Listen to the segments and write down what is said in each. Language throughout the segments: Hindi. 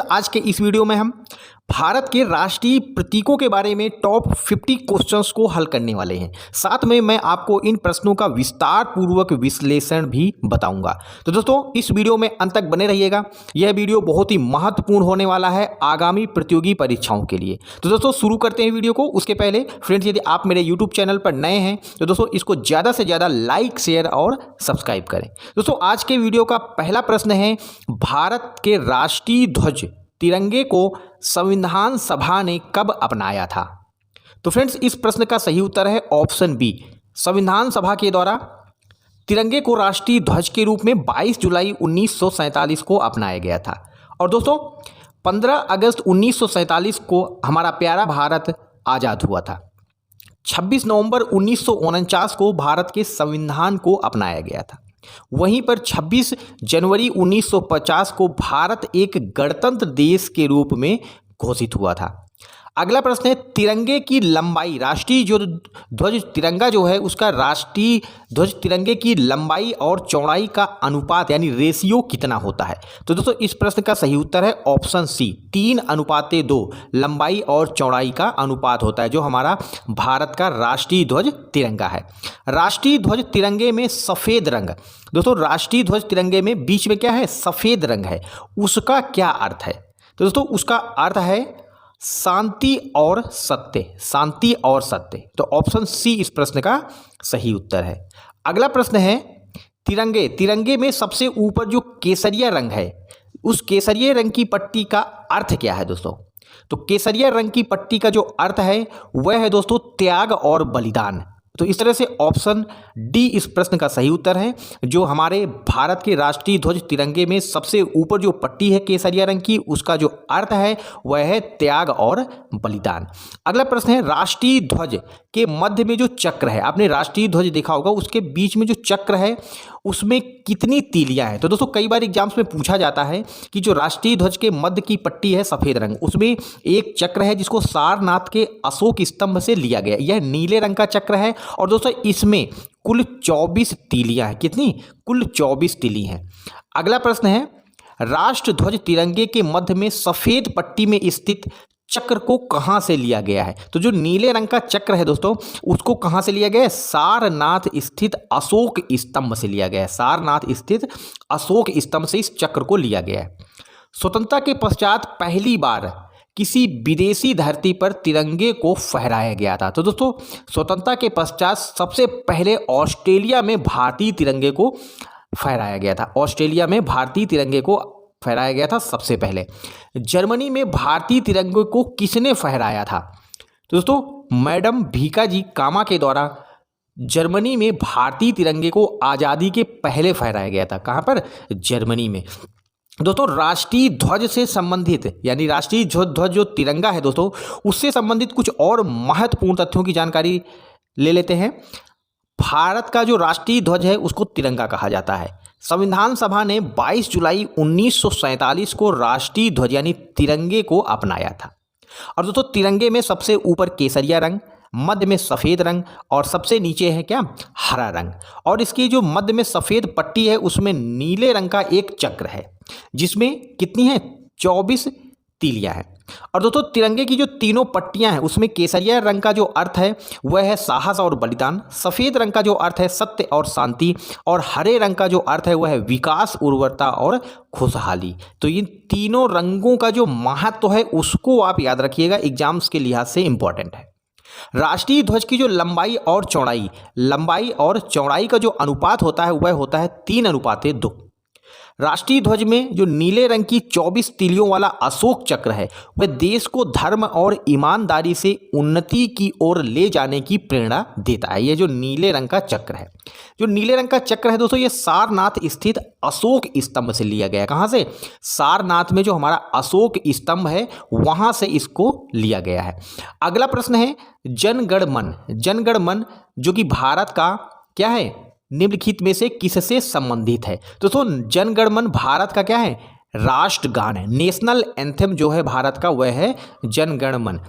आज के इस वीडियो में हम भारत के राष्ट्रीय प्रतीकों के बारे में टॉप 50 क्वेश्चंस को हल करने वाले हैं। साथ में मैं आपको इन प्रश्नों का विस्तार पूर्वक विश्लेषण भी बताऊंगा। तो दोस्तों इस वीडियो में अंत तक बने रहिएगा। यह वीडियो बहुत ही महत्वपूर्ण होने वाला है आगामी प्रतियोगी परीक्षाओं के लिए। तो दोस्तों शुरू करते हैं वीडियो को। उसके पहले फ्रेंड्स, यदि आप मेरे यूट्यूब चैनल पर नए हैं तो दोस्तों इसको ज़्यादा से ज़्यादा लाइक, शेयर और सब्सक्राइब करें। दोस्तों आज के वीडियो का पहला प्रश्न है, भारत के राष्ट्रीय ध्वज तिरंगे को संविधान सभा ने कब अपनाया था? तो फ्रेंड्स इस प्रश्न का सही उत्तर है ऑप्शन बी। संविधान सभा के द्वारा तिरंगे को राष्ट्रीय ध्वज के रूप में 22 जुलाई 1947 को अपनाया गया था। और दोस्तों 15 अगस्त 1947 को हमारा प्यारा भारत आज़ाद हुआ था। 26 नवंबर 1949 को भारत के संविधान को अपनाया गया था। वहीं पर 26 जनवरी 1950 को भारत एक गणतंत्र देश के रूप में घोषित हुआ था। अगला प्रश्न है, तिरंगे की लंबाई, राष्ट्रीय जो ध्वज तिरंगा जो है उसका राष्ट्रीय ध्वज तिरंगे की लंबाई और चौड़ाई का अनुपात यानी रेशियो कितना होता है? तो दोस्तों इस प्रश्न का सही उत्तर है ऑप्शन सी, 3:2 लंबाई और चौड़ाई का अनुपात होता है जो हमारा भारत का राष्ट्रीय ध्वज तिरंगा है। राष्ट्रीय ध्वज तिरंगे में सफ़ेद रंग, दोस्तों राष्ट्रीय ध्वज तिरंगे में बीच में क्या है? सफ़ेद रंग है। उसका क्या अर्थ है? तो दोस्तों उसका अर्थ है शांति और सत्य, शांति और सत्य। तो ऑप्शन सी इस प्रश्न का सही उत्तर है। अगला प्रश्न है, तिरंगे में सबसे ऊपर जो केसरिया रंग है उस केसरिया रंग की पट्टी का अर्थ क्या है? दोस्तों तो केसरिया रंग की पट्टी का जो अर्थ है वह है दोस्तों त्याग और बलिदान। तो इस तरह से ऑप्शन डी इस प्रश्न का सही उत्तर है। जो हमारे भारत के राष्ट्रीय ध्वज तिरंगे में सबसे ऊपर जो पट्टी है केसरिया रंग की, उसका जो अर्थ है वह है त्याग और बलिदान। अगला प्रश्न है, राष्ट्रीय ध्वज के मध्य में जो चक्र है, आपने राष्ट्रीय ध्वज देखा होगा, उसके बीच में जो चक्र है उसमें कितनी तीलियां हैं? तो दोस्तों कई बार एग्जाम्स में पूछा जाता है कि जो राष्ट्रीय ध्वज के मध्य की पट्टी है सफ़ेद रंग, उसमें एक चक्र है जिसको सारनाथ के अशोक स्तंभ से लिया गया। यह नीले रंग का चक्र है और दोस्तों इसमें कुल 24 तीलियां हैं। कितनी? कुल 24 तीली हैं। अगला प्रश्न है, राष्ट्र ध्वज तिरंगे के मध्य में सफ़ेद पट्टी में स्थित चक्र को कहां से लिया गया है? तो जो नीले रंग का चक्र है दोस्तों उसको कहां से लिया गया है? सारनाथ स्थित अशोक स्तंभ से लिया गया है। सारनाथ स्थित अशोक स्तंभ से इस चक्र को लिया गया है। स्वतंत्रता के पश्चात पहली बार किसी विदेशी धरती पर तिरंगे को फहराया गया था। तो दोस्तों स्वतंत्रता के पश्चात सबसे पहले ऑस्ट्रेलिया में भारतीय तिरंगे को फहराया गया था। ऑस्ट्रेलिया में भारतीय तिरंगे को फहराया गया था सबसे पहले। जर्मनी में भारतीय तिरंगे को किसने फहराया था? तो दोस्तों मैडम भीकाजी कामा के द्वारा जर्मनी में भारतीय तिरंगे को आज़ादी के पहले फहराया गया था। कहाँ पर? जर्मनी में। दोस्तों राष्ट्रीय ध्वज से संबंधित यानी राष्ट्रीय ध्वज जो तिरंगा है दोस्तों उससे संबंधित कुछ और महत्वपूर्ण तथ्यों की जानकारी ले लेते हैं। भारत का जो राष्ट्रीय ध्वज है उसको तिरंगा कहा जाता है। संविधान सभा ने 22 जुलाई 1947 को राष्ट्रीय ध्वज यानी तिरंगे को अपनाया था। और दोस्तों तिरंगे में सबसे ऊपर केसरिया रंग, मध्य में सफ़ेद रंग और सबसे नीचे है क्या? हरा रंग। और इसकी जो मध्य में सफ़ेद पट्टी है उसमें नीले रंग का एक चक्र है जिसमें कितनी है? 24 तीलियां हैं। और दोस्तों तिरंगे की जो तीनों पट्टियां हैं उसमें केसरिया रंग का जो अर्थ है वह है साहस और बलिदान, सफ़ेद रंग का जो अर्थ है सत्य और शांति, और हरे रंग का जो अर्थ है वह है विकास, उर्वरता और खुशहाली। तो इन तीनों रंगों का जो महत्व है उसको आप याद रखिएगा, एग्जाम्स के लिहाज से इंपॉर्टेंट है। राष्ट्रीय ध्वज की जो लंबाई और चौड़ाई का जो अनुपात होता है वह होता है 3:2। राष्ट्रीय ध्वज में जो नीले रंग की 24 तीलियों वाला अशोक चक्र है वह देश को धर्म और ईमानदारी से उन्नति की ओर ले जाने की प्रेरणा देता है। ये जो नीले रंग का चक्र है, जो नीले रंग का चक्र है दोस्तों ये सारनाथ स्थित अशोक स्तंभ से लिया गया है। कहाँ से? सारनाथ में जो हमारा अशोक स्तंभ है वहाँ से इसको लिया गया है। अगला प्रश्न है, जनगण मन जो कि भारत का क्या है? निम्नलिखित में से किससे संबंधित है? दोस्तों जनगण मन भारत का क्या है? राष्ट्रगान है। नेशनल एंथम जो है भारत का वह है जनगण मन।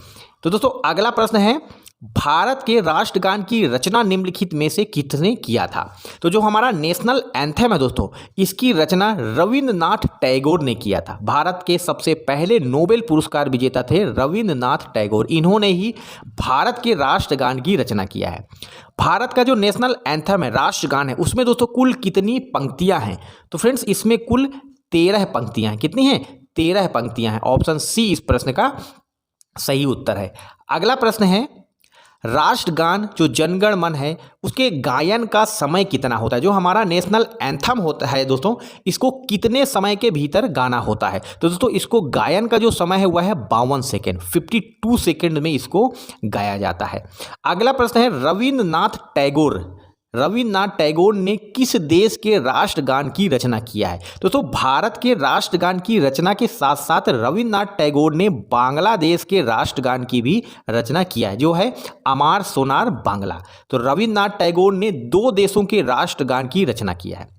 तो दोस्तों अगला प्रश्न है, भारत के राष्ट्रगान की रचना निम्नलिखित में से किसने किया था? तो जो हमारा नेशनल एंथम है दोस्तों, इसकी रचना रविंद्रनाथ टैगोर ने किया था। भारत के सबसे पहले नोबेल पुरस्कार विजेता थे रविंद्रनाथ टैगोर। इन्होंने ही भारत के राष्ट्रगान की रचना किया है। भारत का जो नेशनल एंथम है, राष्ट्रगान है, उसमें दोस्तों कुल कितनी पंक्तियां हैं? तो फ्रेंड्स इसमें कुल 13 पंक्तियां हैं। कितनी हैं? 13 पंक्तियां हैं। ऑप्शन सी इस प्रश्न का सही उत्तर है। अगला प्रश्न है, राष्ट्रगान जो जनगण मन है उसके गायन का समय कितना होता है? जो हमारा नेशनल एंथम होता है दोस्तों, इसको कितने समय के भीतर गाना होता है? तो दोस्तों इसको गायन का जो समय है वह है 52 सेकेंड, 52 सेकेंड में इसको गाया जाता है। अगला प्रश्न है, रविंद्रनाथ टैगोर ने किस देश के राष्ट्रगान की रचना किया है? दोस्तों भारत के राष्ट्रगान की रचना के साथ साथ रविंद्रनाथ टैगोर ने बांग्लादेश के राष्ट्रगान की भी रचना किया है, जो है अमार सोनार बांग्ला। तो रविंद्रनाथ टैगोर ने 2 देशों के राष्ट्रगान की रचना किया है।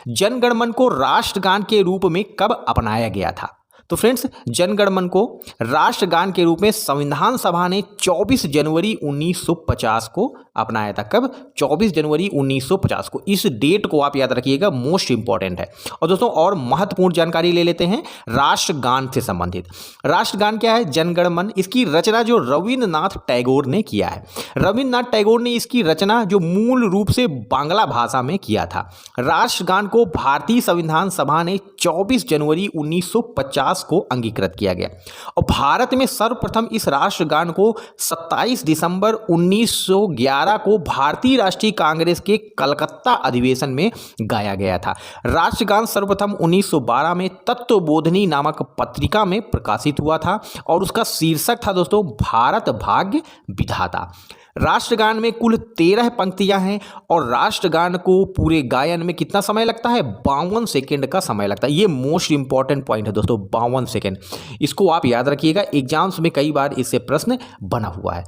जनगण मन को राष्ट्रगान के रूप में कब अपनाया गया था? तो फ्रेंड्स जनगण मन को राष्ट्रगान के रूप में संविधान सभा ने 24 जनवरी 1950 को अपनाया था। कब? 24 जनवरी 1950 को। इस डेट को आप याद रखिएगा, मोस्ट इंपॉर्टेंट है। और दोस्तों और महत्वपूर्ण जानकारी ले लेते हैं राष्ट्रगान से संबंधित। राष्ट्रगान क्या है? जनगण मन। इसकी रचना जो रविंद्रनाथ टैगोर ने किया है। रविंद्रनाथ टैगोर ने इसकी रचना जो मूल रूप से बांग्ला भाषा में किया था। राष्ट्रगान को भारतीय संविधान सभा ने 24 जनवरी 1950 को अंगीकृत किया गया। और भारत में सर्वप्रथम इस राष्ट्रगान को 27 दिसंबर 1911 को भारतीय राष्ट्रीय कांग्रेस के कलकत्ता अधिवेशन में गाया गया था। राष्ट्रगान सर्वप्रथम 1912 में तत्वबोधिनी नामक पत्रिका में प्रकाशित हुआ था और उसका शीर्षक था दोस्तों भारत भाग्य विधाता। राष्ट्रगान में कुल 13 पंक्तियां हैं और राष्ट्रगान को पूरे गायन में कितना समय लगता है? 52 सेकेंड का समय लगता है। ये मोस्ट इंपॉर्टेंट पॉइंट है दोस्तों, 52 सेकेंड। इसको आप याद रखिएगा, एग्जाम्स में कई बार इससे प्रश्न बना हुआ है।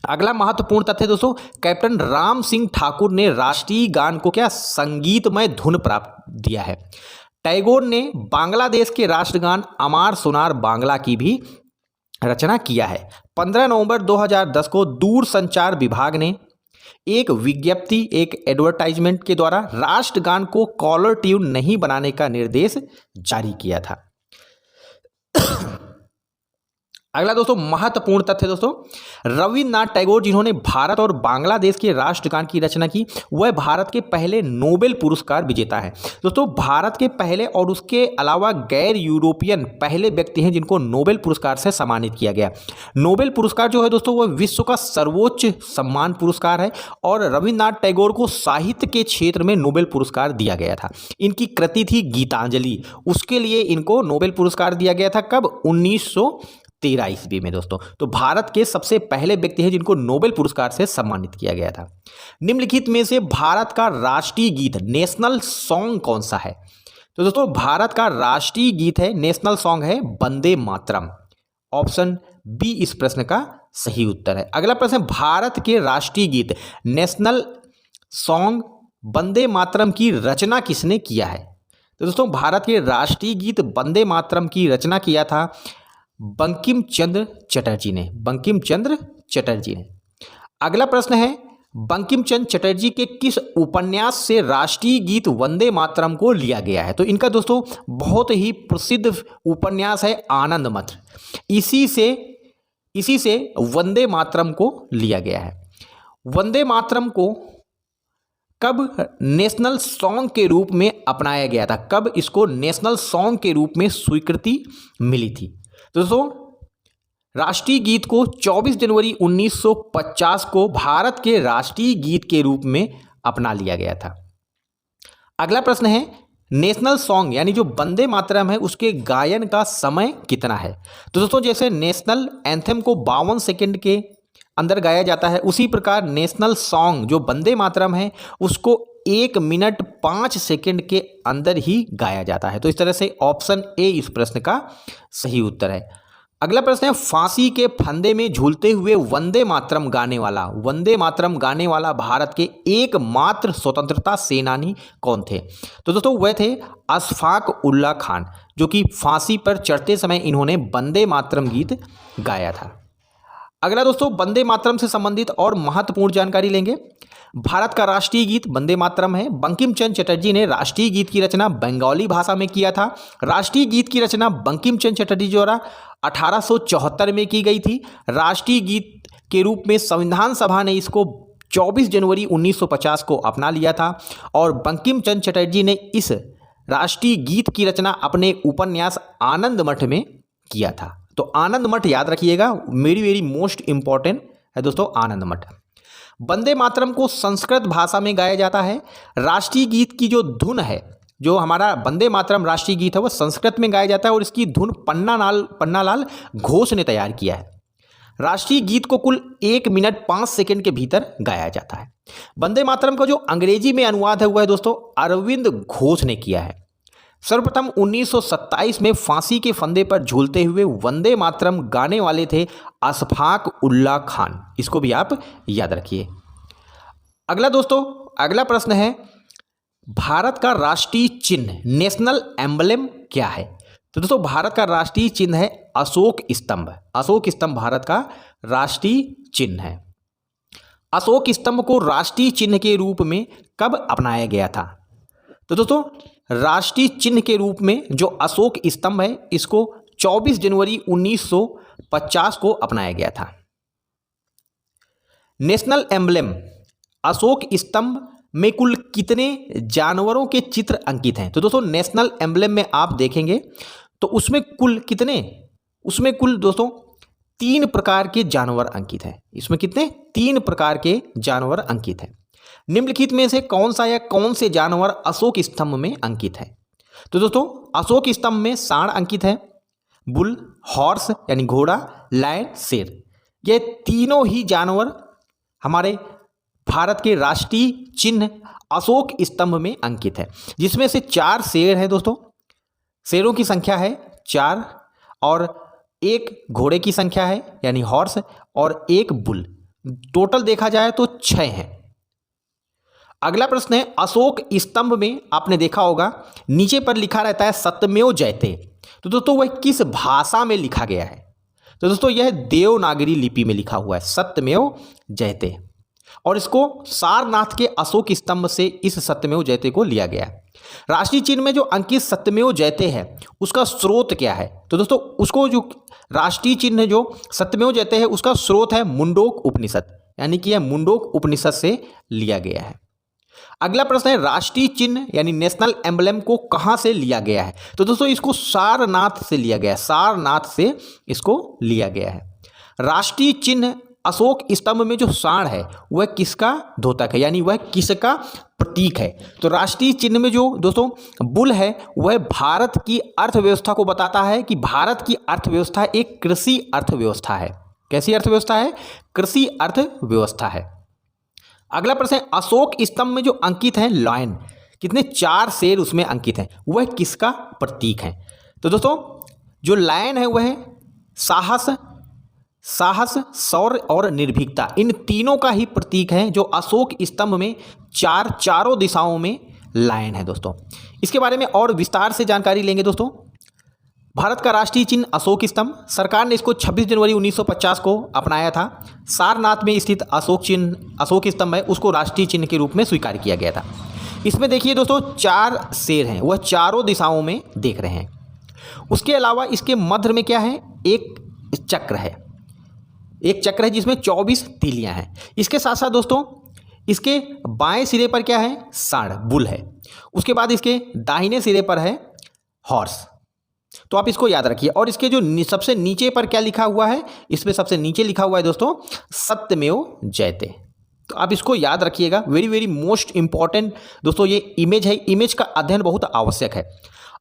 अगला महत्वपूर्ण तथ्य दोस्तों, कैप्टन राम सिंह ठाकुर ने राष्ट्रीय गान को क्या संगीतमय धुन प्राप्त दिया है। टैगोर ने बांग्लादेश के राष्ट्रगान अमार सोनार बांग्ला की भी रचना किया है। 15 नवंबर 2010 को दूरसंचार विभाग ने एक विज्ञप्ति, एक एडवर्टाइजमेंट के द्वारा राष्ट्रगान को कॉलर ट्यून नहीं बनाने का निर्देश जारी किया था। अगला दोस्तों महत्वपूर्ण तथ्य दोस्तों, रविंद्रनाथ टैगोर जिन्होंने भारत और बांग्लादेश के राष्ट्रगान की रचना की, वह भारत के पहले नोबेल पुरस्कार विजेता हैं। दोस्तों भारत के पहले और उसके अलावा गैर यूरोपियन पहले व्यक्ति हैं जिनको नोबेल पुरस्कार से सम्मानित किया गया। नोबेल पुरस्कार जो है दोस्तों वह विश्व का सर्वोच्च सम्मान पुरस्कार है और रविंद्रनाथ टैगोर को साहित्य के क्षेत्र में नोबेल पुरस्कार दिया गया था। इनकी कृति थी गीतांजलि, उसके लिए इनको नोबेल पुरस्कार दिया गया था। कब? 1913 ईस्वी में दोस्तों। तो भारत के सबसे पहले व्यक्ति हैं जिनको नोबेल पुरस्कार से सम्मानित किया गया था। निम्नलिखित में से भारत का राष्ट्रीय गीत नेशनल सॉन्ग कौन सा है? तो दोस्तों भारत का राष्ट्रीय गीत है, नेशनल सॉन्ग है वंदे मातरम। ऑप्शन बी इस प्रश्न का सही उत्तर है। अगला प्रश्न, भारत के राष्ट्रीय गीत नेशनल सॉन्ग वंदे मातरम की रचना किसने किया है? तो दोस्तों भारत के राष्ट्रीय गीत वंदे मातरम की रचना किया था बंकिम चंद्र चटर्जी ने। बंकिम चंद्र चटर्जी ने। अगला प्रश्न है, बंकिम चंद्र चटर्जी के किस उपन्यास से राष्ट्रीय गीत वंदे मातरम को लिया गया है? तो इनका दोस्तों बहुत ही प्रसिद्ध उपन्यास है आनंद मठ। इसी से वंदे मातरम को लिया गया है। वंदे मातरम को कब नेशनल सॉन्ग के रूप में अपनाया गया था? कब इसको नेशनल सॉन्ग के रूप में स्वीकृति मिली थी? दोस्तों राष्ट्रीय गीत को 24 जनवरी 1950 को भारत के राष्ट्रीय गीत के रूप में अपना लिया गया था। अगला प्रश्न है, नेशनल सॉन्ग यानी जो वंदे मातरम है उसके गायन का समय कितना है? तो दोस्तों जैसे नेशनल एंथम को 52 सेकंड के अंदर गाया जाता है, उसी प्रकार नेशनल सॉन्ग जो वंदे मातरम है उसको 1 मिनट 5 सेकंड के अंदर ही गाया जाता है। तो इस तरह से ऑप्शन ए इस प्रश्न का सही उत्तर है। अगला प्रश्न है, फांसी के फंदे में झूलते हुए वंदे मातरम गाने वाला भारत के एकमात्र स्वतंत्रता सेनानी कौन थे? तो दोस्तों वह थे अशफाक उल्लाह खान, जो कि फांसी पर चढ़ते समय इन्होंने वंदे मातरम गीत गाया था। अगला दोस्तों वंदे मातरम से संबंधित और महत्वपूर्ण जानकारी लेंगे। भारत का राष्ट्रीय गीत वंदे मातरम है। बंकिम चंद्र चटर्जी ने राष्ट्रीय गीत की रचना बंगाली भाषा में किया था। राष्ट्रीय गीत की रचना बंकिम चंद्र चटर्जी द्वारा 1874 में की गई थी। राष्ट्रीय गीत के रूप में संविधान सभा ने इसको 24 जनवरी 1950 को अपना लिया था और बंकिम चंद्र चटर्जी ने इस राष्ट्रीय गीत की रचना अपने उपन्यास आनंद मठ में किया था। तो आनंद मठ याद रखिएगा, वेरी मोस्ट इंपॉर्टेंट है दोस्तों आनंद मठ। वंदे मातरम को संस्कृत भाषा में गाया जाता है। राष्ट्रीय गीत की जो धुन है, जो हमारा वंदे मातरम राष्ट्रीय गीत है, वह संस्कृत में गाया जाता है और इसकी धुन पन्नालाल घोष ने तैयार किया है। राष्ट्रीय गीत को कुल 1 मिनट 5 सेकंड के भीतर गाया जाता है। वंदे मातरम का जो अंग्रेजी में अनुवाद है वह है दोस्तों अरविंद घोष ने किया है। सर्वप्रथम 1927 में फांसी के फंदे पर झूलते हुए वंदे मातरम गाने वाले थे अशफाक उल्लाह खान। इसको भी आप याद रखिए। अगला दोस्तों, अगला प्रश्न है भारत का राष्ट्रीय चिन्ह नेशनल एम्बलम क्या है? तो दोस्तों भारत का राष्ट्रीय चिन्ह है अशोक स्तंभ। अशोक स्तंभ भारत का राष्ट्रीय चिन्ह है। अशोक स्तंभ को राष्ट्रीय चिन्ह के रूप में कब अपनाया गया था? तो दोस्तों राष्ट्रीय चिन्ह के रूप में जो अशोक स्तंभ है इसको 24 जनवरी 1950 को अपनाया गया था। नेशनल एम्बलम अशोक स्तंभ में कुल कितने जानवरों के चित्र अंकित हैं? तो दोस्तों नेशनल एम्बलम में आप देखेंगे तो उसमें कुल दोस्तों 3 प्रकार के जानवर अंकित हैं। इसमें कितने? 3 प्रकार के जानवर अंकित हैं। निम्नलिखित में से कौन सा या कौन से जानवर अशोक स्तंभ में अंकित है? तो दोस्तों अशोक स्तंभ में सांड अंकित है, बुल, हॉर्स यानी घोड़ा, लायन, शेर। ये तीनों ही जानवर हमारे भारत के राष्ट्रीय चिन्ह अशोक स्तंभ में अंकित है, जिसमें से 4 शेर हैं दोस्तों। शेरों की संख्या है 4 और 1 घोड़े की संख्या है यानी हॉर्स और 1 बुल। टोटल देखा जाए तो 6 हैं। अगला प्रश्न है अशोक स्तंभ में आपने देखा होगा नीचे पर लिखा रहता है सत्यमेव जयते। तो दोस्तों वह किस भाषा में लिखा गया है? तो दोस्तों यह देवनागरी लिपि में लिखा हुआ है सत्यमेव जयते और इसको सारनाथ के अशोक स्तंभ से इस सत्यमेव जयते को लिया गया है। राष्ट्रीय चिन्ह में जो अंकित सत्यमेव जयते है उसका स्रोत क्या है? तो दोस्तों उसको जो राष्ट्रीय चिन्ह जो सत्यमेव जयते है उसका स्रोत है मुंडोक उपनिषद, यानी कि यह मुंडोक उपनिषद से लिया गया है। अगला प्रश्न है राष्ट्रीय चिन्ह यानी नेशनल एम्बलम को कहां से लिया गया है? तो दोस्तों इसको सारनाथ से लिया गया है। सारनाथ से इसको लिया गया है। राष्ट्रीय चिन्ह अशोक स्तंभ में जो सांड है वह किसका द्योतक है, यानी वह किसका प्रतीक है? तो राष्ट्रीय चिन्ह में जो दोस्तों बुल है वह भारत की अर्थव्यवस्था को बताता है कि भारत की अर्थव्यवस्था एक कृषि अर्थव्यवस्था है। कैसी अर्थव्यवस्था है? कृषि अर्थव्यवस्था है। अगला प्रश्न है अशोक स्तंभ में जो अंकित है लायन, कितने? 4 शेर उसमें अंकित हैं, वह किसका प्रतीक है? तो दोस्तों जो लायन है वह साहस, शौर्य और निर्भीकता, इन तीनों का ही प्रतीक है जो अशोक स्तंभ में चारों दिशाओं में लायन है दोस्तों। इसके बारे में और विस्तार से जानकारी लेंगे दोस्तों। भारत का राष्ट्रीय चिन्ह अशोक स्तंभ, सरकार ने इसको 26 जनवरी 1950 को अपनाया था। सारनाथ में स्थित अशोक स्तंभ है उसको राष्ट्रीय चिन्ह के रूप में स्वीकार किया गया था। इसमें देखिए दोस्तों 4 शेर हैं, वह चारों दिशाओं में देख रहे हैं। उसके अलावा इसके मध्य में क्या है? एक चक्र है, जिसमें 24 तीलियां हैं। इसके साथ साथ दोस्तों इसके बाएं सिरे पर क्या है? सांड, बुल है। उसके बाद इसके दाहिने सिरे पर है हॉर्स। तो आप इसको याद रखिए। और इसके जो सबसे नीचे पर क्या लिखा हुआ है? इसमें सबसे नीचे लिखा हुआ है दोस्तों सत्यमेव जयते। तो आप इसको याद रखिएगा, वेरी मोस्ट इंपॉर्टेंट दोस्तों ये इमेज है। इमेज का अध्ययन बहुत आवश्यक है।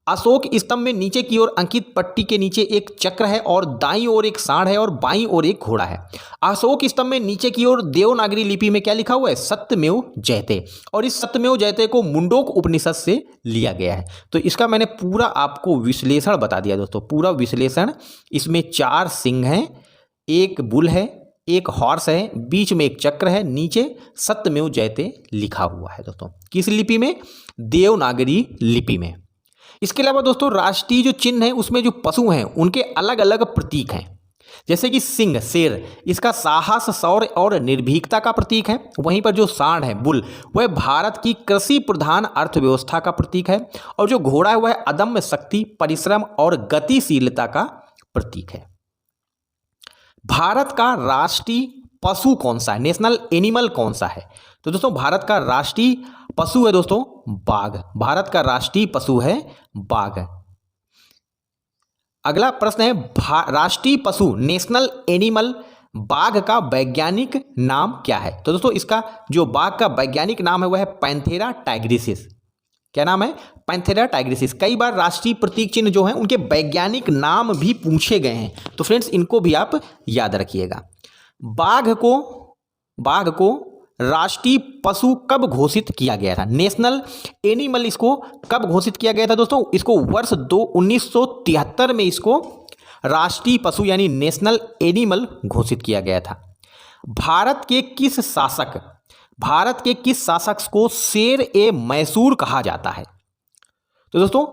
अशोक स्तंभ में नीचे की ओर अंकित पट्टी के नीचे एक चक्र है और दाईं ओर एक सांड है और बाईं ओर एक घोड़ा है। अशोक स्तंभ में नीचे की ओर देवनागरी लिपि में क्या लिखा हुआ है? सत्यमेव जयते। और इस सत्यमेव जयते को मुंडोक उपनिषद से लिया गया है। तो इसका मैंने पूरा आपको विश्लेषण बता दिया दोस्तों, पूरा विश्लेषण। इसमें 4 सिंह हैं, 1 बुल है, 1 हॉर्स है, बीच में एक चक्र है, नीचे सत्यमेव जयते लिखा हुआ है दोस्तों। किस लिपि में? देवनागरी लिपि में। इसके अलावा दोस्तों राष्ट्रीय जो चिन्ह है उसमें जो पशु हैं उनके अलग अलग प्रतीक हैं। जैसे कि सिंह शेर, इसका साहस, शौर्य और निर्भीकता का प्रतीक है। वहीं पर जो सांड है बुल, वह भारत की कृषि प्रधान अर्थव्यवस्था का प्रतीक है। और जो घोड़ा है वह अदम्य शक्ति, परिश्रम और गतिशीलता का प्रतीक है। भारत का राष्ट्रीय पशु कौन सा है, नेशनल एनिमल कौन सा है? तो दोस्तों भारत का राष्ट्रीय पशु है दोस्तों बाघ। भारत का राष्ट्रीय पशु है बाघ। अगला प्रश्न है राष्ट्रीय पशु नेशनल एनिमल बाघ का वैज्ञानिक नाम क्या है? तो दोस्तों इसका जो बाघ का वैज्ञानिक नाम है वह है पैंथेरा टाइग्रिसिस। क्या नाम है? पैंथेरा टाइग्रिसिस। कई बार राष्ट्रीय प्रतीक चिन्ह जो हैं उनके वैज्ञानिक नाम भी पूछे गए हैं, तो फ्रेंड्स इनको भी आप याद रखिएगा। बाघ को राष्ट्रीय पशु कब घोषित किया गया था? नेशनल एनिमल इसको कब घोषित किया गया था दोस्तों? इसको वर्ष 1973 में इसको राष्ट्रीय पशु यानी नेशनल एनिमल घोषित किया गया था। भारत के किस शासक को शेर ए मैसूर कहा जाता है? तो दोस्तों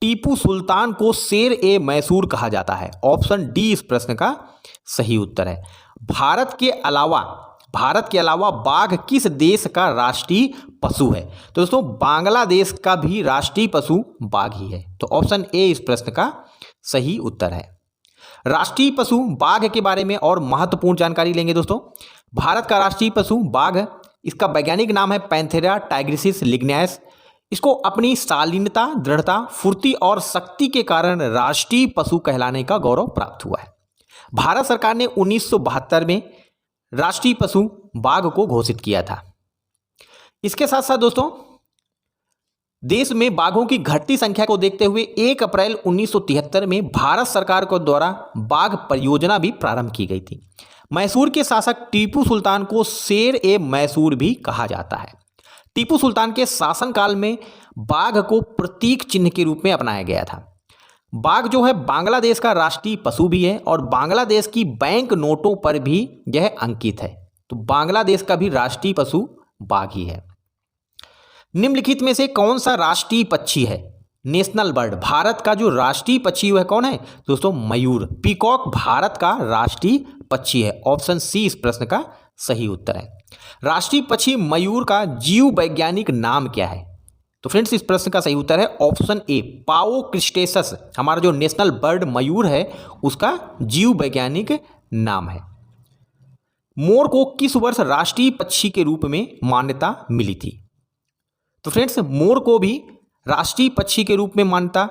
टीपू सुल्तान को शेर ए मैसूर कहा जाता है। ऑप्शन डी इस प्रश्न का सही उत्तर है। भारत के अलावा बाघ किस देश का राष्ट्रीय पशु है? तो दोस्तों बांग्लादेश का भी राष्ट्रीय पशु बाघ ही है। तो ऑप्शन ए इस प्रश्न का सही उत्तर है। राष्ट्रीय पशु बाघ के बारे में और महत्वपूर्ण जानकारी लेंगे दोस्तों। भारत का राष्ट्रीय पशु बाघ, इसका वैज्ञानिक नाम है पैंथेरा टाइग्रिसिस लिग्नाइस। इसको अपनी शालीनता, दृढ़ता, फुर्ती और शक्ति के कारण राष्ट्रीय पशु कहलाने का गौरव प्राप्त हुआ है। भारत सरकार ने 1972 में राष्ट्रीय पशु बाघ को घोषित किया था। इसके साथ साथ दोस्तों देश में बाघों की घटती संख्या को देखते हुए 1 अप्रैल 1973 में भारत सरकार को द्वारा बाघ परियोजना भी प्रारंभ की गई थी। मैसूर के शासक टीपू सुल्तान को शेर ए मैसूर भी कहा जाता है। टीपू सुल्तान के शासनकाल में बाघ को प्रतीक चिन्ह के रूप में अपनाया गया था। बाघ जो है बांग्लादेश का राष्ट्रीय पशु भी है और बांग्लादेश की बैंक नोटों पर भी यह अंकित है। तो बांग्लादेश का भी राष्ट्रीय पशु बाघ ही है। निम्नलिखित में से कौन सा राष्ट्रीय पक्षी है? नेशनल बर्ड, भारत का जो राष्ट्रीय पक्षी वह कौन है दोस्तों? मयूर, पीकॉक भारत का राष्ट्रीय पक्षी है। ऑप्शन सी इस प्रश्न का सही उत्तर है। राष्ट्रीय पक्षी मयूर का जीव वैज्ञानिक नाम क्या है? तो फ्रेंड्स इस प्रश्न का सही उत्तर है ऑप्शन ए पाओ क्रिस्टेसस। हमारा जो नेशनल बर्ड मयूर है उसका जीव वैज्ञानिक नाम है। मोर को किस वर्ष राष्ट्रीय पक्षी के रूप में मान्यता मिली थी? तो फ्रेंड्स मोर को भी राष्ट्रीय पक्षी के रूप में मान्यता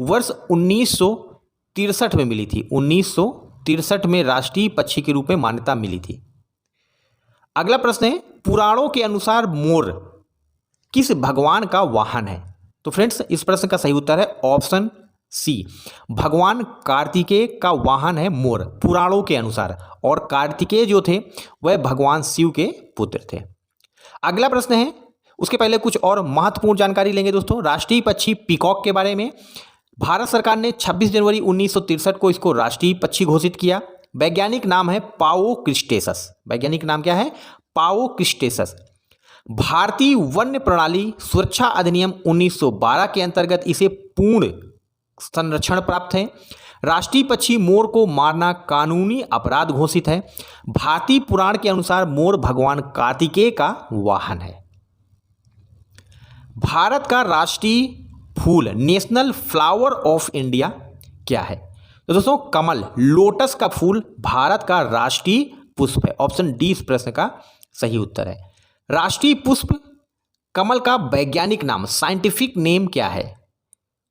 वर्ष 1963 में मिली थी। 1963 में राष्ट्रीय पक्षी के रूप में मान्यता मिली थी। अगला प्रश्न है पुराणों के अनुसार मोर किस भगवान का वाहन है? तो फ्रेंड्स इस प्रश्न का सही उत्तर है ऑप्शन सी, भगवान कार्तिकेय का वाहन है मोर पुराणों के अनुसार। और कार्तिकेय जो थे वह भगवान शिव के पुत्र थे। अगला प्रश्न है, उसके पहले कुछ और महत्वपूर्ण जानकारी लेंगे दोस्तों। राष्ट्रीय पक्षी पीकॉक के बारे में भारत सरकार ने 26 जनवरी 1963 को इसको राष्ट्रीय पक्षी घोषित किया। वैज्ञानिक नाम है पाओ क्रिस्टेसस। वैज्ञानिक नाम क्या है? पाओ क्रिस्टेसस। भारतीय वन्य प्रणाली सुरक्षा अधिनियम 1912 के अंतर्गत इसे पूर्ण संरक्षण प्राप्त है। राष्ट्रीय पक्षी मोर को मारना कानूनी अपराध घोषित है। भारतीय पुराण के अनुसार मोर भगवान कार्तिकेय का वाहन है। भारत का राष्ट्रीय फूल नेशनल फ्लावर ऑफ इंडिया क्या है? तो दोस्तों कमल, लोटस का फूल भारत का राष्ट्रीय पुष्प है। ऑप्शन डी इस प्रश्न का सही उत्तर है। राष्ट्रीय पुष्प कमल का वैज्ञानिक नाम, साइंटिफिक नेम क्या है?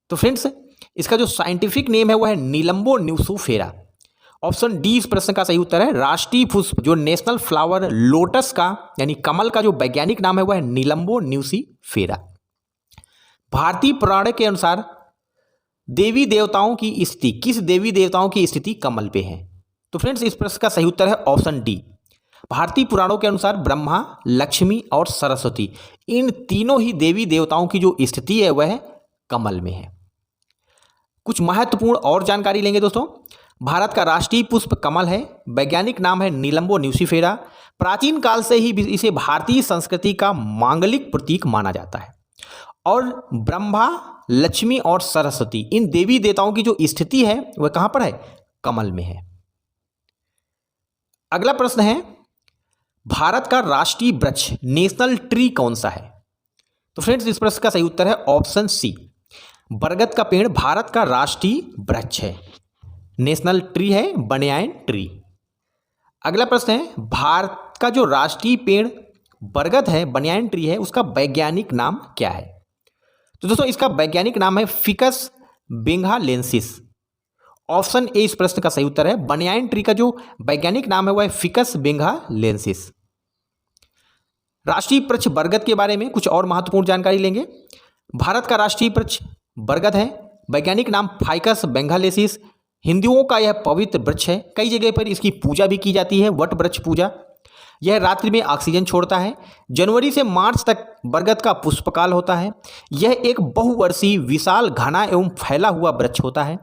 तो फ्रेंड्स इसका जो साइंटिफिक नेम है वह है नीलंबो न्यूसीफेरा। ऑप्शन डी इस प्रश्न का सही उत्तर है। राष्ट्रीय पुष्प जो नेशनल फ्लावर लोटस का यानी कमल का जो वैज्ञानिक नाम है वह है नीलंबो न्यूसीफेरा। भारतीय पुराण के अनुसार देवी देवताओं की स्थिति, किस देवी देवताओं की स्थिति कमल पे है? तो फ्रेंड्स इस प्रश्न का सही उत्तर है ऑप्शन डी। भारतीय पुराणों के अनुसार ब्रह्मा, लक्ष्मी और सरस्वती, इन तीनों ही देवी देवताओं की जो स्थिति है वह कमल में है। कुछ महत्वपूर्ण और जानकारी लेंगे दोस्तों। भारत का राष्ट्रीय पुष्प कमल है। वैज्ञानिक नाम है नीलंबो न्यूसीफेरा। प्राचीन काल से ही इसे भारतीय संस्कृति का मांगलिक प्रतीक माना जाता है। और ब्रह्मा, लक्ष्मी और सरस्वती इन देवी देवताओं की जो स्थिति है वह कहाँ पर है? कमल में है। अगला प्रश्न है, भारत का राष्ट्रीय वृक्ष नेशनल ट्री कौन सा है? तो फ्रेंड्स इस प्रश्न का सही उत्तर है ऑप्शन सी, बरगद का पेड़ भारत का राष्ट्रीय वृक्ष है। नेशनल ट्री है बनियान ट्री। अगला प्रश्न है, भारत का जो राष्ट्रीय पेड़ बरगद है, बनियान ट्री है, उसका वैज्ञानिक नाम क्या है? तो दोस्तों इसका वैज्ञानिक नाम है फिकस बेंगालेंसिस। ऑप्शन ए इस प्रश्न का सही उत्तर है। बनियान ट्री का जो वैज्ञानिक नाम है वह है फिकस बेंगालेंसिस। राष्ट्रीय वृक्ष बरगद के बारे में कुछ और महत्वपूर्ण जानकारी लेंगे। भारत का राष्ट्रीय वृक्ष बरगद है, वैज्ञानिक नाम फाइकस बेंगालेंसिस। हिंदुओं का यह पवित्र वृक्ष है, कई जगह पर इसकी पूजा भी की जाती है, वट वृक्ष पूजा। यह रात्रि में ऑक्सीजन छोड़ता है। जनवरी से मार्च तक बरगद का पुष्पकाल होता है। यह एक बहुवर्षीय विशाल घना एवं फैला हुआ वृक्ष होता है।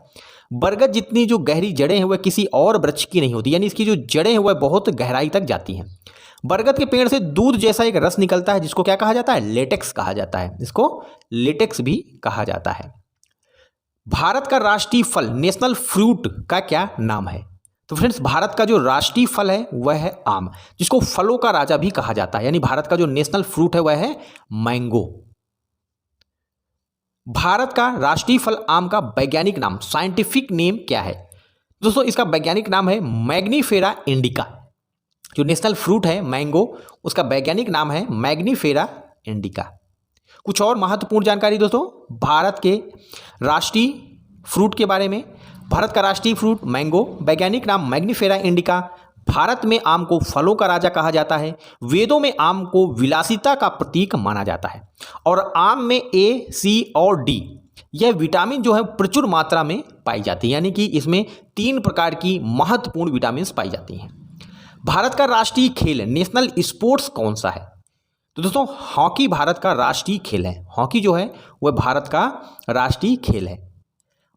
बरगद जितनी जो गहरी जड़ें हैं वह किसी और वृक्ष की नहीं होती, यानी इसकी जो जड़ें हैं वह बहुत गहराई तक जाती हैं। बरगद के पेड़ से दूध जैसा एक रस निकलता है जिसको क्या कहा जाता है? लेटेक्स कहा जाता है। इसको लेटेक्स भी कहा जाता है। भारत का राष्ट्रीय फल नेशनल फ्रूट का क्या नाम है? तो फ्रेंड्स भारत का जो राष्ट्रीय फल है वह है आम, जिसको फलों का राजा भी कहा जाता है, यानी भारत का जो नेशनल फ्रूट है वह है मैंगो। भारत का राष्ट्रीय फल आम का वैज्ञानिक नाम, साइंटिफिक नेम क्या है? दोस्तों इसका वैज्ञानिक नाम है मैग्नीफेरा इंडिका। जो नेशनल फ्रूट है मैंगो, उसका वैज्ञानिक नाम है मैग्नीफेरा इंडिका। कुछ और महत्वपूर्ण जानकारी दोस्तों भारत के राष्ट्रीय फ्रूट के बारे में। भारत का राष्ट्रीय फ्रूट मैंगो, वैज्ञानिक नाम मैग्नीफेरा इंडिका। भारत में आम को फलों का राजा कहा जाता है। वेदों में आम को विलासिता का प्रतीक माना जाता है। और आम में ए, सी और डी यह विटामिन जो है प्रचुर मात्रा में पाई जाती है, यानी कि इसमें 3 प्रकार की महत्वपूर्ण विटामिन पाई जाती हैं। भारत का राष्ट्रीय खेल नेशनल स्पोर्ट्स कौन सा है? तो दोस्तों हॉकी भारत का राष्ट्रीय खेल है। हॉकी जो है वह भारत का राष्ट्रीय खेल है।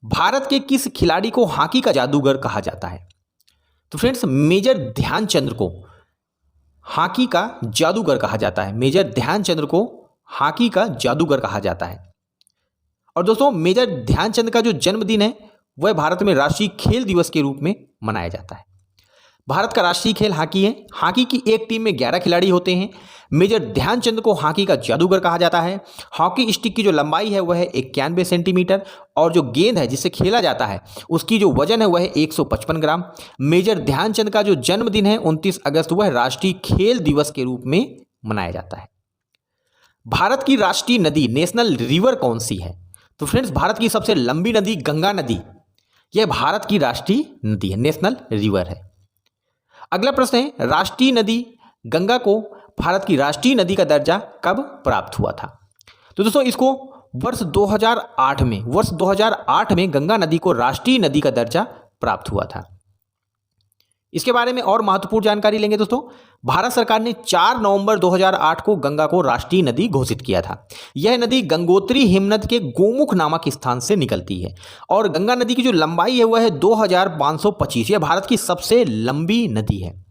भारत के किस खिलाड़ी को हॉकी का जादूगर कहा जाता है? तो फ्रेंड्स मेजर ध्यानचंद को हॉकी का जादूगर कहा जाता है। मेजर ध्यानचंद को हॉकी का जादूगर कहा जाता है। और दोस्तों मेजर ध्यानचंद का जो जन्मदिन है वह भारत में राष्ट्रीय खेल दिवस के रूप में मनाया जाता है। भारत का राष्ट्रीय खेल हॉकी है। हॉकी की एक टीम में 11 खिलाड़ी होते हैं। मेजर ध्यानचंद को हॉकी का जादूगर कहा जाता है। हॉकी स्टिक की जो लंबाई है वह है 91 सेंटीमीटर और जो गेंद है जिससे खेला जाता है उसकी जो वजन है वह है 155 ग्राम। मेजर ध्यानचंद का जो जन्मदिन है 29 अगस्त वह राष्ट्रीय खेल दिवस के रूप में मनाया जाता है। भारत की राष्ट्रीय नदी नेशनल रिवर कौन सी है? तो फ्रेंड्स भारत की सबसे लंबी नदी गंगा नदी, यह भारत की राष्ट्रीय नदी है, नेशनल रिवर है। अगला प्रश्न है, राष्ट्रीय नदी गंगा को भारत की राष्ट्रीय नदी का दर्जा कब प्राप्त हुआ था? तो दोस्तों इसको वर्ष 2008 में गंगा नदी को राष्ट्रीय नदी का दर्जा प्राप्त हुआ था। इसके बारे में और महत्वपूर्ण जानकारी लेंगे दोस्तों। भारत सरकार ने 4 नवंबर 2008 को गंगा को राष्ट्रीय नदी घोषित किया था। यह नदी गंगोत्री हिमनद के गोमुख नामक स्थान से निकलती है और गंगा नदी की जो लंबाई है वह है 2525। यह भारत की सबसे लंबी नदी है।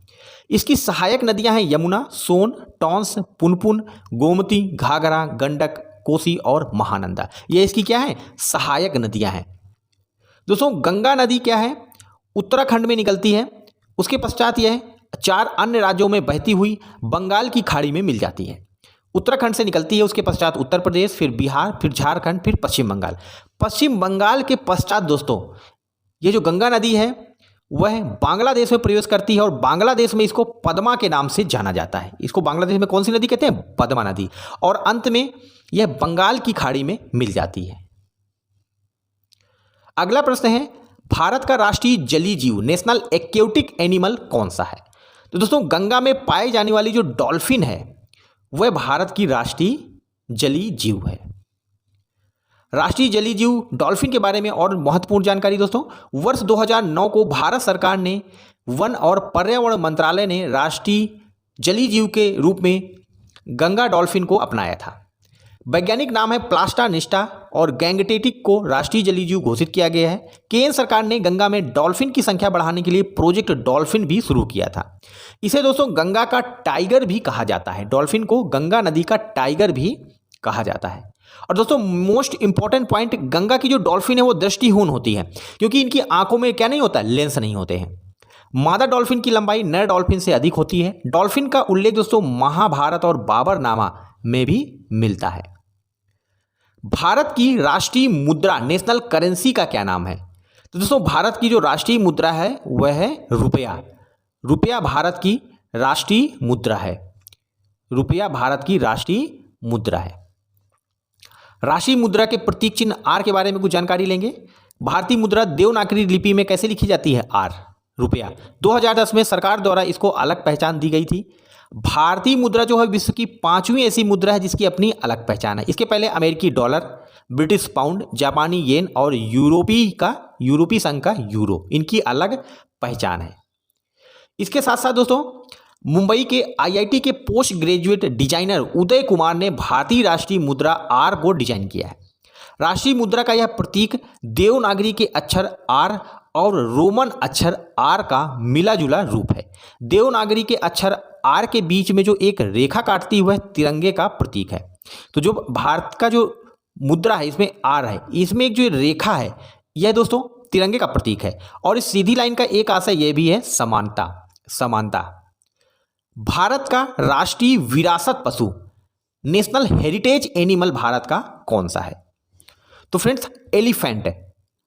इसकी सहायक नदियां हैं यमुना, सोन, टॉन्स, पुनपुन, गोमती, घाघरा, गंडक, कोसी और महानंदा। ये इसकी क्या है? सहायक नदियां हैं। दोस्तों गंगा नदी क्या है? उत्तराखंड में निकलती है। उसके पश्चात यह 4 अन्य राज्यों में बहती हुई बंगाल की खाड़ी में मिल जाती है। उत्तराखंड से निकलती है, उसके पश्चात उत्तर प्रदेश, फिर बिहार, फिर झारखंड, फिर पश्चिम बंगाल। पश्चिम बंगाल के पश्चात दोस्तों ये जो गंगा नदी है वह बांग्लादेश में प्रवेश करती है और बांग्लादेश में इसको पद्मा के नाम से जाना जाता है। इसको बांग्लादेश में कौन सी नदी कहते हैं? पद्मा नदी। और अंत में यह बंगाल की खाड़ी में मिल जाती है। अगला प्रश्न है, भारत का राष्ट्रीय जलीय जीव नेशनल एक्वेटिक एनिमल कौन सा है? तो दोस्तों गंगा में पाई जाने वाली जो डॉल्फिन है वह भारत की राष्ट्रीय जलीय जीव है। राष्ट्रीय जलीय जीव डॉल्फिन के बारे में और महत्वपूर्ण जानकारी दोस्तों, वर्ष 2009 को भारत सरकार ने वन और पर्यावरण मंत्रालय ने राष्ट्रीय जलीय जीव के रूप में गंगा डॉल्फिन को अपनाया था। वैज्ञानिक नाम है प्लास्टा निस्टा और गैंगटेटिक को राष्ट्रीय जलीय जीव घोषित किया गया है। केंद्र सरकार ने गंगा में डॉल्फिन की संख्या बढ़ाने के लिए प्रोजेक्ट डॉल्फिन भी शुरू किया था। इसे दोस्तों गंगा का टाइगर भी कहा जाता है। डॉल्फिन को गंगा नदी का टाइगर भी कहा जाता है। और दोस्तों मोस्ट इंपॉर्टेंट पॉइंट, गंगा की जो डॉल्फिन है वो दृष्टिहीन होती है क्योंकि इनकी आंखों में क्या नहीं होता? लेंस नहीं होते हैं। मादा डॉल्फिन की लंबाई नर डॉल्फिन से अधिक होती है। डॉल्फिन का उल्लेख दोस्तों महाभारत और बाबरनामा में भी मिलता है। भारत की राष्ट्रीय मुद्रा नेशनल करेंसी का क्या नाम है? तो दोस्तों भारत की जो राष्ट्रीय मुद्रा है वह है रुपया। रुपया भारत की राष्ट्रीय मुद्रा है। रुपया भारत की राष्ट्रीय मुद्रा है। राष्ट्रीय मुद्रा के प्रतीक चिन्ह आर के बारे में कुछ जानकारी लेंगे। भारतीय मुद्रा देवनागरी लिपि में कैसे लिखी जाती है? आर, रुपया। 2010 में सरकार द्वारा इसको अलग पहचान दी गई थी। भारतीय मुद्रा जो है विश्व की 5वीं ऐसी मुद्रा है जिसकी अपनी अलग पहचान है। इसके पहले अमेरिकी डॉलर, ब्रिटिश पाउंड, जापानी येन और यूरोपीय संघ का यूरो, इनकी अलग पहचान है। इसके साथ साथ दोस्तों मुंबई के आईआईटी के post graduate designer Uday Kumar ने भारतीय राष्ट्रीय मुद्रा आर को डिजाइन किया है। राष्ट्रीय मुद्रा का यह प्रतीक देवनागरी के अक्षर आर और रोमन अक्षर आर का मिला जुला रूप है। देवनागरी के अक्षर आर के बीच में जो एक रेखा काटती हुई तिरंगे का प्रतीक है। तो जो भारत का जो मुद्रा है इसमें आर है, इसमें एक जो रेखा है यह दोस्तों तिरंगे का प्रतीक है। और इस सीधी लाइन का एक आशय यह भी है समानता। भारत का राष्ट्रीय विरासत पशु नेशनल हेरिटेज एनिमल भारत का कौन सा है? तो फ्रेंड्स एलिफेंट,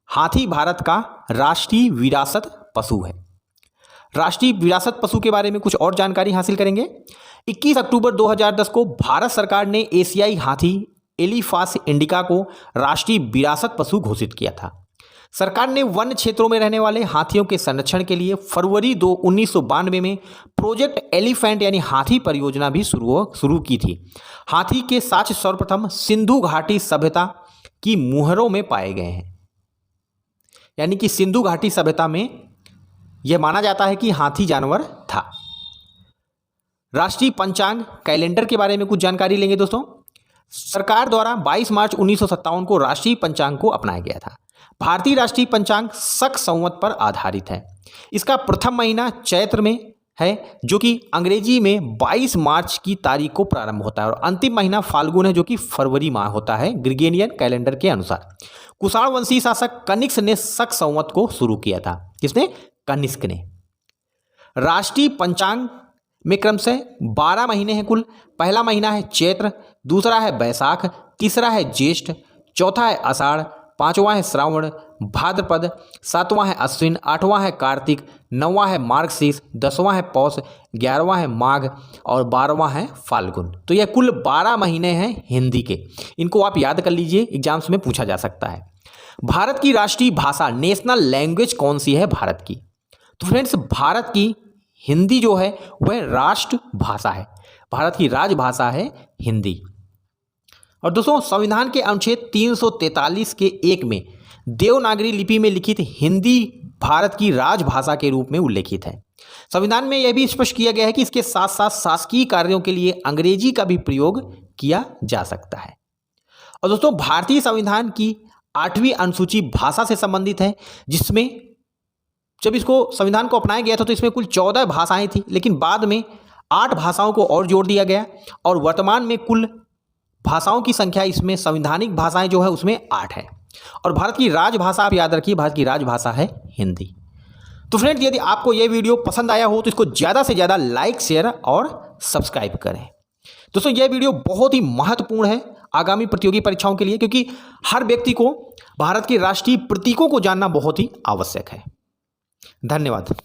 हाथी भारत का राष्ट्रीय विरासत पशु है। राष्ट्रीय विरासत पशु के बारे में कुछ और जानकारी हासिल करेंगे। 21 अक्टूबर 2010 को भारत सरकार ने एशियाई हाथी एलिफास इंडिका को राष्ट्रीय विरासत पशु घोषित किया था। सरकार ने वन क्षेत्रों में रहने वाले हाथियों के संरक्षण के लिए फरवरी 1992 में प्रोजेक्ट एलिफेंट यानी हाथी परियोजना भी शुरू की थी। हाथी के साक्ष्य सर्वप्रथम सिंधु घाटी सभ्यता की मुहरों में पाए गए हैं। यानी कि सिंधु घाटी सभ्यता में यह माना जाता है कि हाथी जानवर था। राष्ट्रीय पंचांग कैलेंडर के बारे में कुछ जानकारी लेंगे दोस्तों। सरकार द्वारा 22 मार्च 1957 को राष्ट्रीय पंचांग को अपनाया गया था। भारतीय राष्ट्रीय पंचांग शक संवत पर आधारित है। इसका प्रथम महीना चैत्र में है जो कि अंग्रेजी में 22 मार्च की तारीख को प्रारंभ होता है और अंतिम महीना फाल्गुन है जो कि फरवरी माह होता है ग्रिगोरियन कैलेंडर के अनुसार। कुषाण वंशी शासक कनिष्क ने शक संवत को शुरू किया था। किसने? कनिष्क ने। राष्ट्रीय पंचांग में क्रमशः 12 महीने हैं कुल। पहला महीना है चैत्र, दूसरा है बैसाख, तीसरा है ज्येष्ठ, चौथा है आषाढ़, पांचवां है श्रावण, भाद्रपद, सातवां है अश्विन, आठवां है कार्तिक, नौवां है मार्गशीर्ष, 10वां है पौष, 11वां है माघ और 12वां है फाल्गुन। तो यह कुल 12 महीने हैं हिंदी के। इनको आप याद कर लीजिए, एग्जाम्स में पूछा जा सकता है। भारत की राष्ट्रीय भाषा नेशनल लैंग्वेज कौन सी है भारत की? तो फ्रेंड्स भारत की हिंदी जो है वह राष्ट्र भाषा है। भारत की राजभाषा है हिंदी। और दोस्तों संविधान के अनुच्छेद 343 के 1 में देवनागरी लिपि में लिखित हिंदी भारत की राजभाषा के रूप में उल्लेखित है। संविधान में यह भी स्पष्ट किया गया है कि इसके साथ साथ शासकीय कार्यों के लिए अंग्रेजी का भी प्रयोग किया जा सकता है। और दोस्तों भारतीय संविधान की 8वीं अनुसूची भाषा से संबंधित है, जिसमें जब इसको संविधान को अपनाया गया था तो इसमें कुल 14 भाषाएं थी, लेकिन बाद में 8 भाषाओं को और जोड़ दिया गया और वर्तमान में कुल भाषाओं की संख्या इसमें संवैधानिक भाषाएं जो है उसमें 8 है। और भारत की राजभाषा आप याद रखिए, भारत की राजभाषा है हिंदी। तो फ्रेंड्स यदि आपको यह वीडियो पसंद आया हो तो इसको ज़्यादा से ज़्यादा लाइक, शेयर और सब्सक्राइब करें। दोस्तों यह वीडियो बहुत ही महत्वपूर्ण है आगामी प्रतियोगी परीक्षाओं के लिए, क्योंकि हर व्यक्ति को भारत के राष्ट्रीय प्रतीकों को जानना बहुत ही आवश्यक है। धन्यवाद।